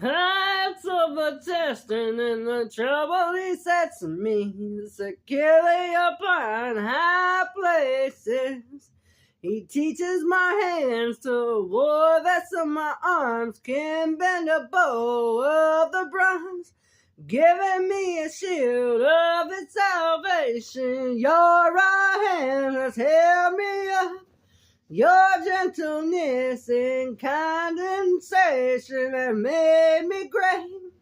Heights of the testing and the trouble he sets me securely upon high places. He teaches my hands to war that so my arms can bend a bow of the bronze, giving me a shield of its salvation. Your right hand has held me up. Your gentleness and condensation have made me great.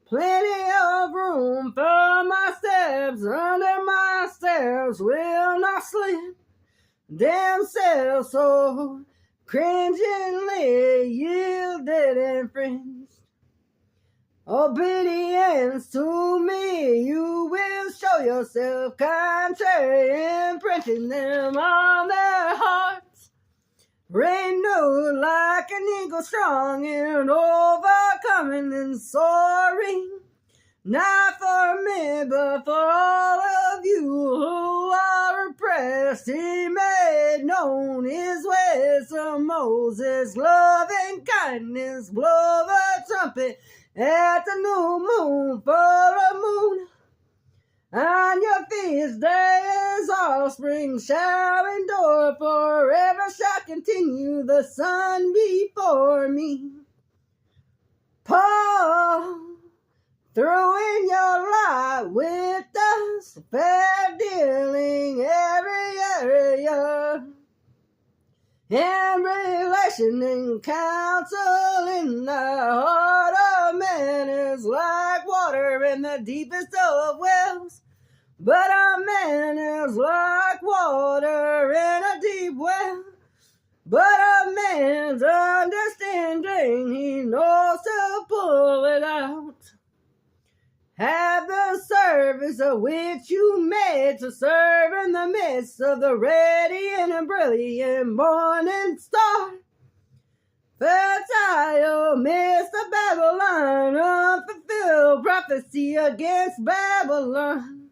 Plenty of room for my steps, under my steps will not slip themselves, so cringingly yielded and friends. Obedience to me, you will show yourself contrary, imprinting them on their hearts. Renewed like an eagle, strong and overcoming and soaring. Not for me, but for all of you who are oppressed. He made known his ways to Moses. Love and kindness, blow the trumpet at the new moon, for a moon. On your feast days, offspring shall endure forever, shall continue the sun before me. Paul, through in your light with us, fair dealing every area, and relation and counsel in the heart of man is like water in the deepest of wells. But a man is like water in a deep well. But a man's understanding, he knows to pull it out. Have the service of which you made to serve in the midst of the radiant and brilliant morning star. Fertile midst of Babylon, unfulfilled prophecy against Babylon.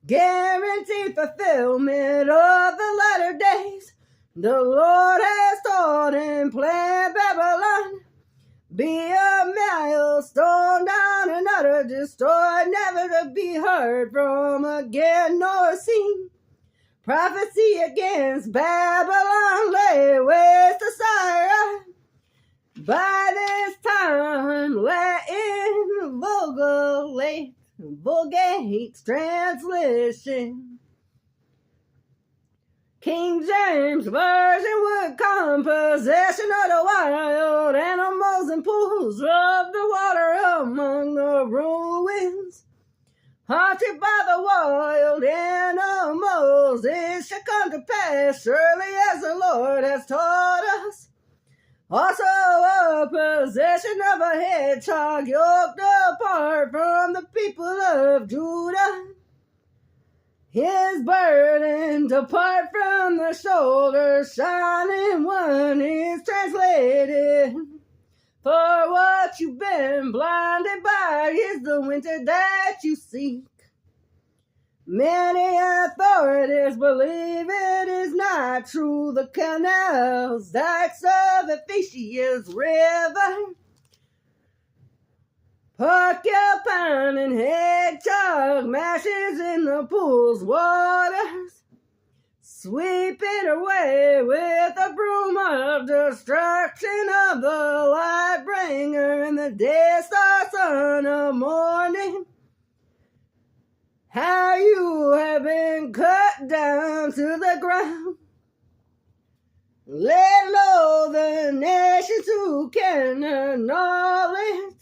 Guaranteed fulfillment of the latter days. The Lord has taught and planned Babylon. Be a milestone down and utter, destroyed, never to be heard from again nor seen. Prophecy against Babylon lay waste to Syria. By this time, Latin Vulgate's translation. King James Version would come possession of the wild animals and pools of the water among the ruins. Haunted by the wild animals, it shall come to pass, surely as the Lord has taught us. Also a possession of a hedgehog yoked apart from the people of Judah. His burden depart from the shoulders, shining one is translated. For what you've been blinded by is the winter that you seek. Many authorities believe it is not true. The canals, dikes of Ephesus River, porcupine and hedgehog mashes in the pool's waters, sweep it away with a broom of destruction of the light bringer and the day star son of morning. How you have been cut down to the ground, laid low the nations who can acknowledge.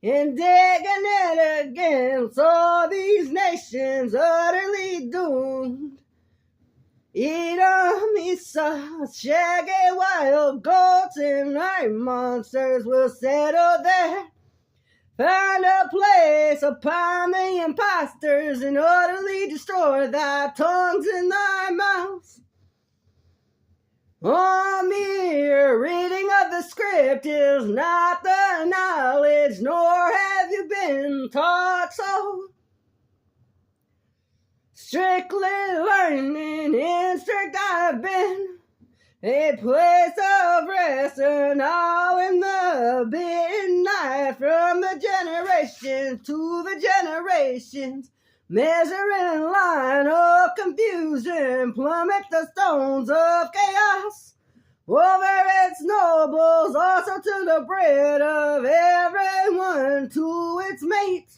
And digging it again, saw these nations utterly doomed. Edom, Esau, shaggy wild goats and night monsters will settle there. Find a place upon the impostors and utterly destroy thy tongues and thy mouths. On mere reading of the script is not the knowledge, nor have you been taught so. Strictly learning in strict I've been, a place of rest and all in the midnight generations to the generations. Measuring line of confusion, plummet the stones of chaos. Over its nobles, also to the bread of everyone, to its mate.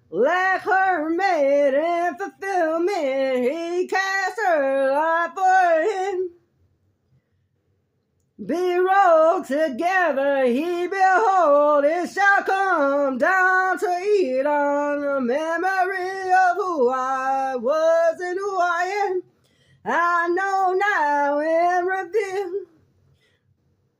Like her mate in fulfillment, he cast her life for him. Be rolled together, he behold, it shall come down to eat on the memory of who I was and who I am. I know now and reveal,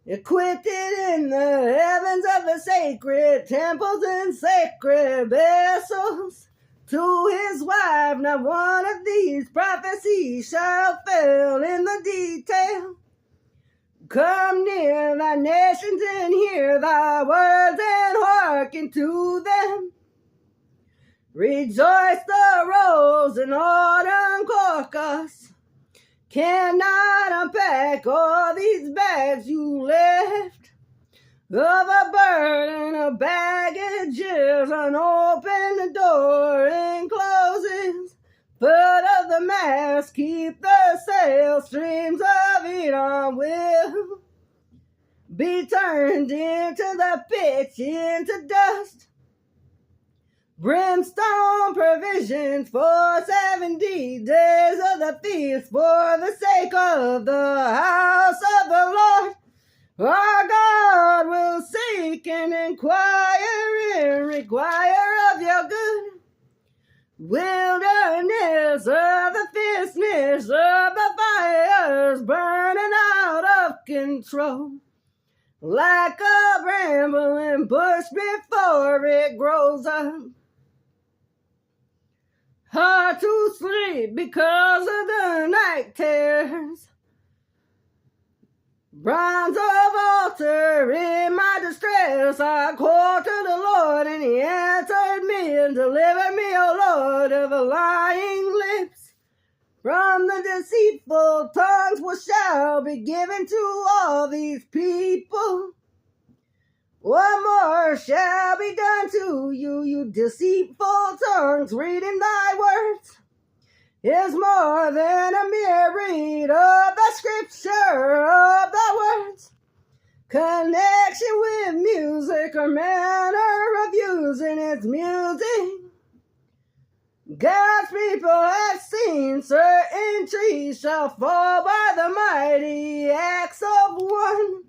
equipped in the heavens of the sacred temples and sacred vessels. To his wife, not one of these prophecies shall fail in the detail. Come near thy nations and hear thy words and hearken to them. Rejoice the rose and autumn crocus. Cannot unpack all these bags you left of a burden of baggages. Unopen the door and closes. Foot of the mast, keep the sail. Streams of Edom will be turned into the pitch, into dust. Brimstone provisions for 70 days of the feast, for the sake of the house of the Lord. Our God will seek and inquire and require of your good. Wilderness of the fierceness of the fires burning out of control. Like a brambling bush before it grows up. Hard to sleep because of the night terrors. Bronze of altar in my distress, I called to the Lord and he answered me and delivered me, O Lord, of the lying lips. From the deceitful tongues what shall be given to all these people. What more shall be done to you, you deceitful tongues, reading thy words is more than a mere read of the scripture of the words. Connection with music or manner of using its music. God's people have seen certain trees shall fall by the mighty axe of one.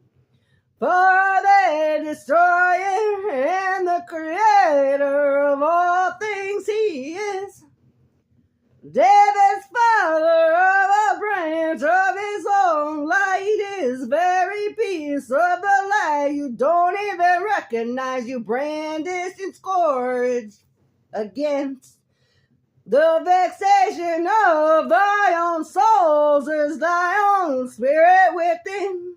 For the destroyer and the creator of all things he is. David's father of a branch of his own light is very piece of the light you don't even recognize, you brandish and scourge against. The vexation of thy own souls is thy own spirit within.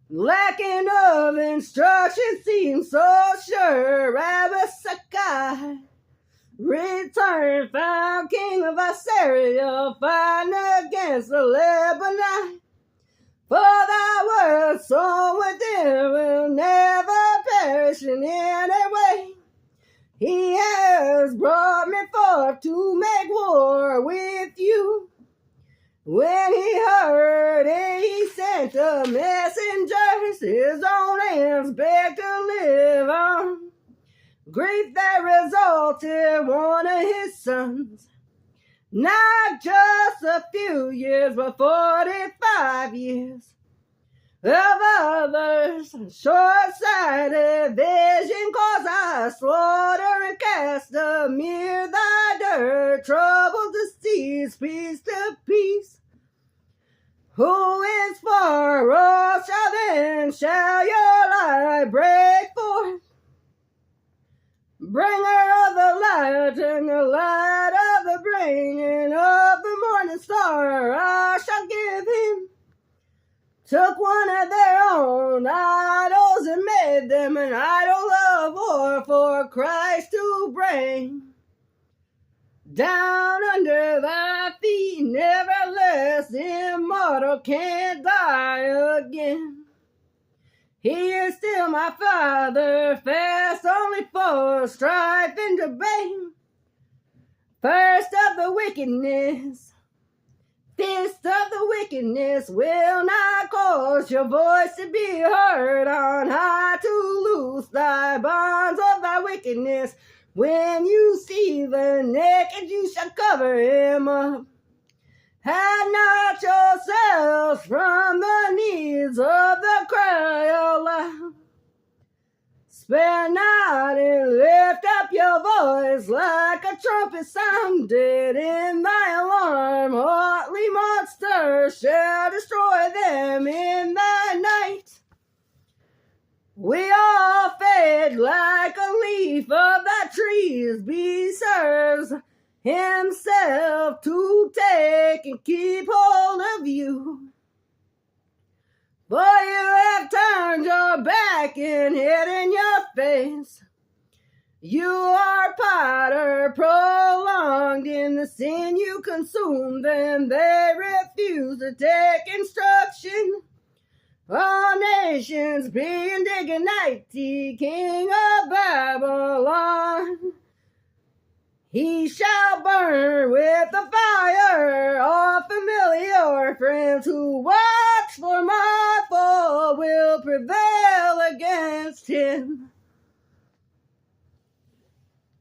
Lacking of instruction seems so sure. Rabbi return, found king of Assyria, fighting against the Lebanon. For thy word sown within will never perish in any way. He has brought me forth to make war with you. When he heard it, he sent the messengers, his own hands begged to live on. Grief that resulted one of his sons, not just a few years, but 45 years. Of others, short-sighted vision caused thy slaughter and cast amid thy dirt, troubled to cease, peace to peace. Who is far off shall your light break forth. Bringer of the light and the light of the bringing of the morning star, I shall give him. Took one of their own idols and made them an idol of war for Christ to bring. Down under thy feet, nevertheless, immortal, can't die again. He is still my Father, fast only for war, strife, and debate. First of the wickedness, fist of the wickedness will not cause your voice to be heard on high to loose thy bonds of thy wickedness. When you see the naked, you shall cover him up. Hide not yourselves from the needs of the cry aloud. Spare not and lift up your voice like a trumpet sounded in thy alarm. Hotly monsters shall destroy them in thy night. We all fade like a leaf of that tree's beserves himself to take and keep hold of you. For you have turned your back and hidden your face. You are potter prolonged in the sin you consume them. They refuse to take instruction. All nations be indignant, king of Babylon. He shall burn with the fire. All familiar friends who watch for my fall will prevail against him.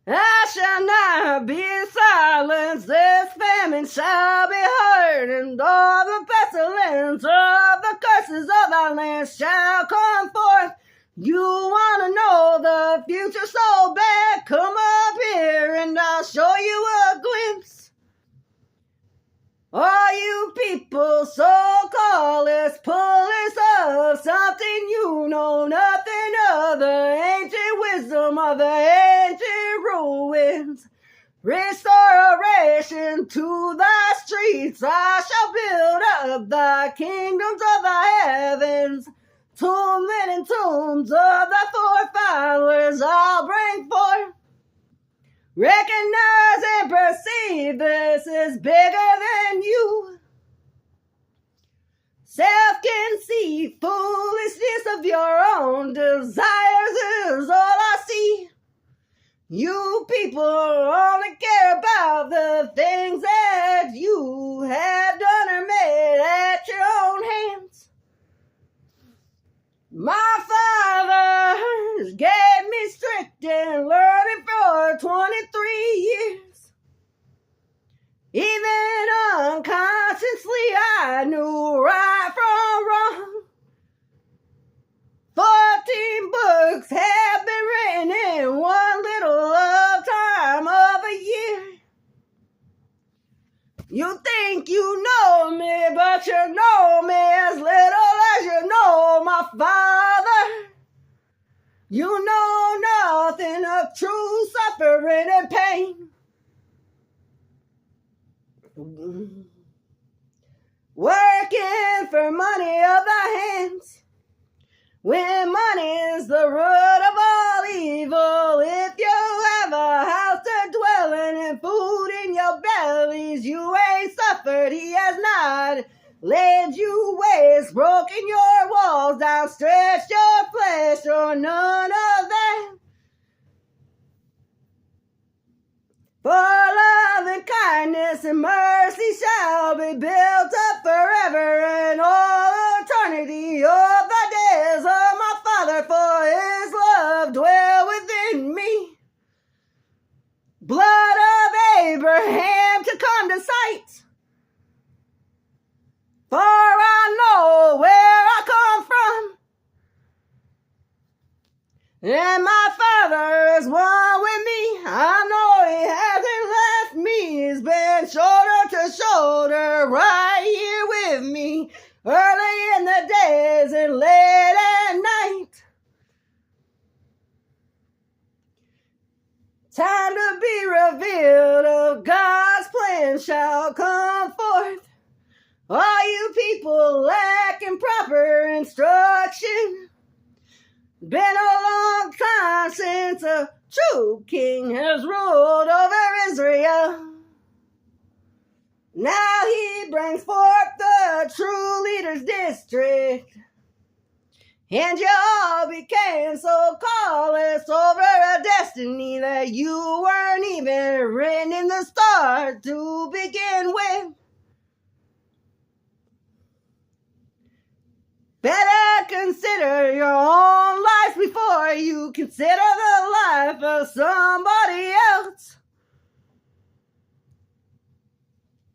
I shall not be silenced. This famine shall be heard, and all the pestilence of the curses of thy land shall come forth. You want to know the future so bad? Come up here and I'll show you a glimpse. All you people so callous, pullers of something you know nothing of, the ancient wisdom of the ancient ruins. Restoration to thy streets, I shall build up thy kingdoms of the heavens. Tormenting tombs of thy forefathers I'll bring forth. Recognize and perceive this is bigger than you. Self-conceit, foolishness of your own desires is all I see. You people only care about the things that you have done or made at your own hands. My father gave me strict and learning for 23 years. Even unconsciously I knew right from wrong. 14 books have been written in one little time of a year. You think you know me, but you know me as little as you know my father. You know nothing of true suffering and pain. Working for money of thy hands, when money is the root of all evil. If you have a house to dwell in and food in your bellies, you ain't suffered, he has not laid you waste, broken your walls down, stretched your flesh, or none of that. For love and kindness and mercy shall be built up forever and all eternity of the days of my father, for his love dwell within me. Blood of Abraham to come to sight, for I know where I come from, and my father is one with me. I know he hasn't left me. He's been shoulder to shoulder right here with me, early in the days and late at night. Time to be revealed of God's plan shall come forth. All you people lacking proper instruction. Been a long time since a true king has ruled over Israel. Now he brings forth the true leader's district. And you all became so callous over a destiny that you weren't even written in the stars to begin with. Better consider your own life before you consider the life of somebody else.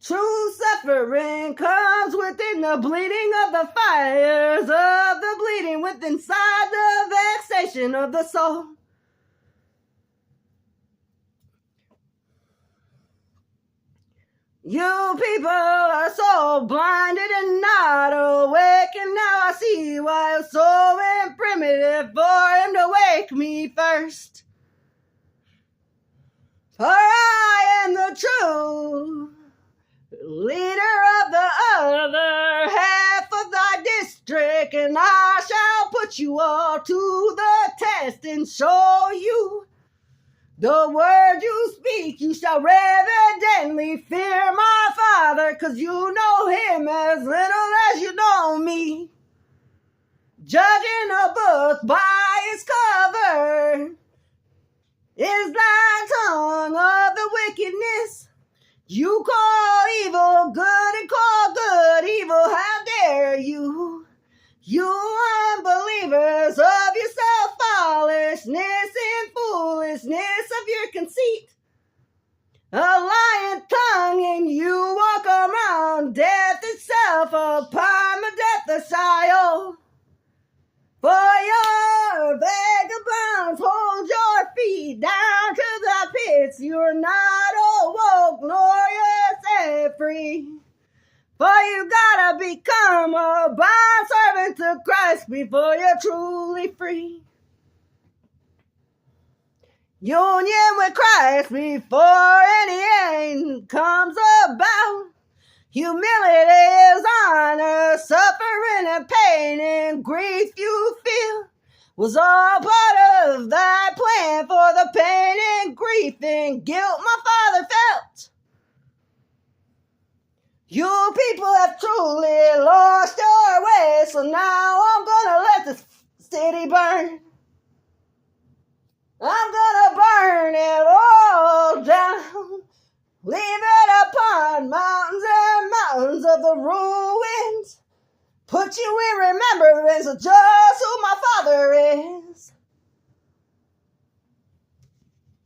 True suffering comes within the bleeding of the fires of the bleeding within inside the vexation of the soul. You people are so blinded and not awake, and now I see why it's so primitive for him to wake me first. For I am the true leader of the other half of thy district, and I shall put you all to the test and show you the word you speak. You shall evidently fear my Father, 'cause you know him as little as you know me. Judging a book by its cover is thy tongue of the wickedness. You call evil good and call good evil. How dare you? You unbelievers of your self-foolishness and foolishness of your conceit. A lying tongue, and you walk around death itself upon the death of Sheol. For your vagabonds hold your feet down to the pits. You're not awoke nor you're set free. For you gotta become a bond servant to Christ before you're truly free. Union with Christ before any end comes about. Humility is honor, suffering and pain and grief you feel was all part of thy plan for the pain and grief and guilt my Father felt. You people have truly lost your way, so now I'm gonna let this city burn. I'm gonna burn it all down. Leave it upon mountains and mountains of the ruins. Put you in remembrance of just who my Father is.